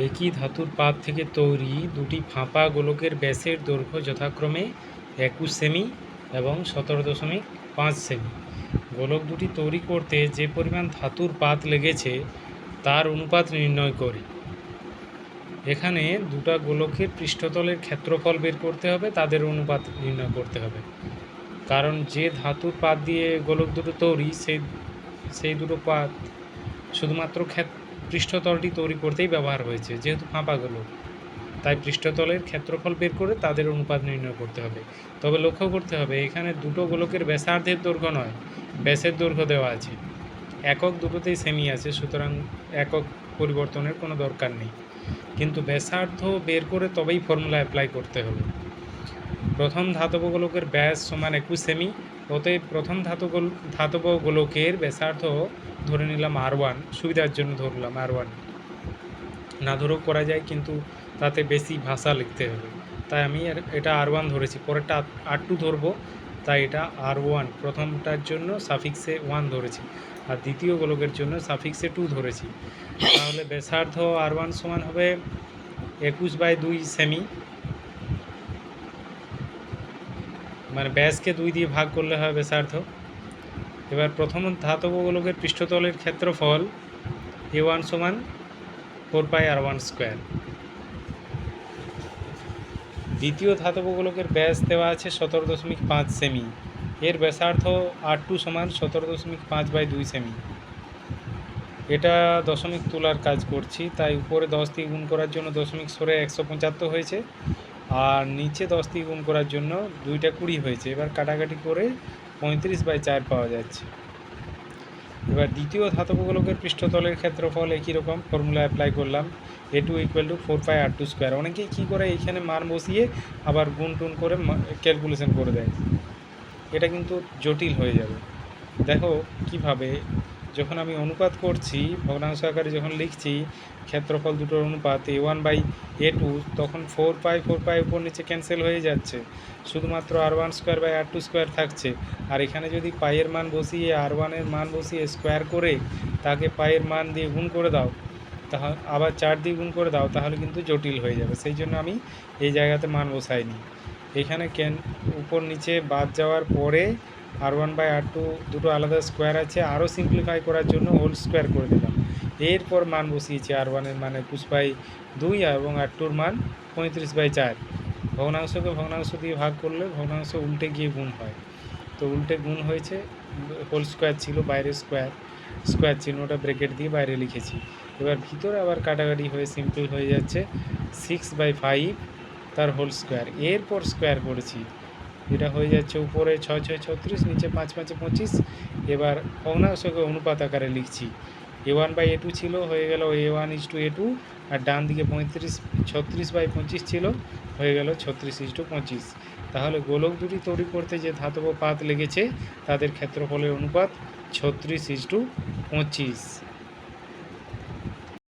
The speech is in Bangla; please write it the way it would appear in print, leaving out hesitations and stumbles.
একই ধাতুর পাত থেকে তৈরি দুটি ফাঁপা গোলকের ব্যাসের দৈর্ঘ্য যথাক্রমে 21 সেমি এবং 17.5 সেমি। গোলক দুটি তৈরি করতে যে পরিমাণ ধাতুর পাত লেগেছে তার অনুপাত নির্ণয় করি। এখানে দুটো গোলকের পৃষ্ঠতলের ক্ষেত্রফল বের করতে হবে, তাদের অনুপাত নির্ণয় করতে হবে। কারণ যে ধাতুর পাত দিয়ে গোলক দুটো তৈরি সেই দুটো পাত শুধুমাত্র পৃষ্ঠতলটি তৈরি করতেই ব্যবহার হয়েছে, যেহেতু ফাঁপা গোলক, তাই পৃষ্ঠতলের ক্ষেত্রফল বের করে তাদের অনুপাত নির্ণয় করতে হবে। তবে লক্ষ্য করতে হবে এখানে দুটো গোলকের ব্যাসার্ধের দৈর্ঘ্য নয়, ব্যাসের দৈর্ঘ্য দেওয়া আছে। একক দুটোতেই সেমি আছে, সুতরাং একক পরিবর্তনের কোনো দরকার নেই। কিন্তু ব্যাসার্ধ বের করে তবেই ফর্মুলা অ্যাপ্লাই করতে হবে। প্রথম ধাতব গোলকের ব্যাস সমান 21 সেমি, অতএব প্রথম ধাতব গোলকের ব্যাসার্ধ ধরে নিলাম R1, সুবিধার জন্য ধরলাম R1, না ধরেও করা যায়, কিন্তু তাতে বেশি ভাষা লিখতে হবে, তাই আমি এটা R1 ধরেছি। পরেরটা R2 ধরবো, তাই এটা R1 প্রথমটার জন্য সাফিক্সে 1 ধরেছি, আর দ্বিতীয় গোলকের জন্য সাফিক্সে 2 ধরেছি। তাহলে ব্যাসার্ধ R1 সমান হবে 21/2 সেমি, মানে ব্যাসকে 2 দিয়ে ভাগ করলে হয় ব্যাসার্ধ। এবার প্রথম ধাতব গোলকের পৃষ্ঠতলের ক্ষেত্রফল A1 সমান 4πr1 স্কোয়ার। দ্বিতীয় ধাতব গোলকের ব্যাস দেওয়া আছে 17.5 সেমি, এর ব্যাসার্ধ R2 সমান 17.5/2 সেমি। এটা দশমিক তোলার কাজ করছি, তাই উপরে 10 দিয়ে গুণ করার জন্য দশমিক সরে 175 হয়েছে, আর নিচে 10 দিয়ে গুণ করার জন্য 2টা 20 হয়েছে। এবার কাটাকাটি করে 35/4 পাওয়া যাচ্ছে। এবার দ্বিতীয় ধাতব গোলকের পৃষ্ঠতলের ক্ষেত্রফল একই রকম ফর্মুলা অ্যাপ্লাই করলাম, A2 = 4πr2 স্কোয়ার। অনেকেই কী করে এইখানে মান বসিয়ে আবার গুণ টুন করে ক্যালকুলেশন করে দেয়, এটা কিন্তু জটিল হয়ে যাবে। দেখো কিভাবে, যখন আমি অনুপাত করছি ভগ্নাংশ আকারে যখন লিখছি ক্ষেত্রফল দুটোর অনুপাত A1/A2, তখন 4π উপর নিচে ক্যান্সেল হয়ে যাচ্ছে, শুধুমাত্র R1 স্কোয়ার/R2 স্কোয়ার থাকছে। আর এখানে যদি পায়ের মান বসিয়ে R1 এর মান বসিয়ে স্কোয়ার করে তাকে পায়ের মান দিয়ে গুণ করে দাও, তাহলে আবার 4 দিয়ে গুণ করে দাও, তাহলে কিন্তু জটিল হয়ে যাবে। সেই জন্য আমি এই জায়গাতে মান বসাইনি। এখানে উপর নিচে বাদ যাওয়ার পরে R1/R2 দুটো আলাদা স্কোয়ার আছে, আরও সিম্পলিফাই করার জন্য হোল স্কোয়ার করে দিলাম। এরপর মান বসিয়েছি R1 এর মান 21/2 এবং R2 মান 35/4। ভগ্নাংশকে ভগ্নাংশ দিয়ে ভাগ করলে ভগ্নাংশ উল্টে গিয়ে গুণ হয়, তো উল্টে গুণ হয়েছে, হোল স্কোয়ার ছিল, বাইরে স্কোয়ার চিহ্নটা ব্রেকেট দিয়ে বাইরে লিখেছি। এবার ভিতরে আবার কাটাকাটি হয়ে সিম্পল হয়ে যাচ্ছে 6/5 তার হোল স্কোয়ার। এরপর স্কোয়ার করেছি, এটা হয়ে যাচ্ছে উপরে 6 6 36, নিচে 5 5 25। এবার ভগ্নাংশকে অনুপাত আকারে লিখছি, A1/A2 ছিল, হয়ে গেল A1:A2, আর ডান দিকে 36/25 ছিল, হয়ে গেল 36:25। তাহলে গোলক দুটি তৈরি করতে যে ধাতব পাত লেগেছে তাদের ক্ষেত্রফলের অনুপাত 36:25।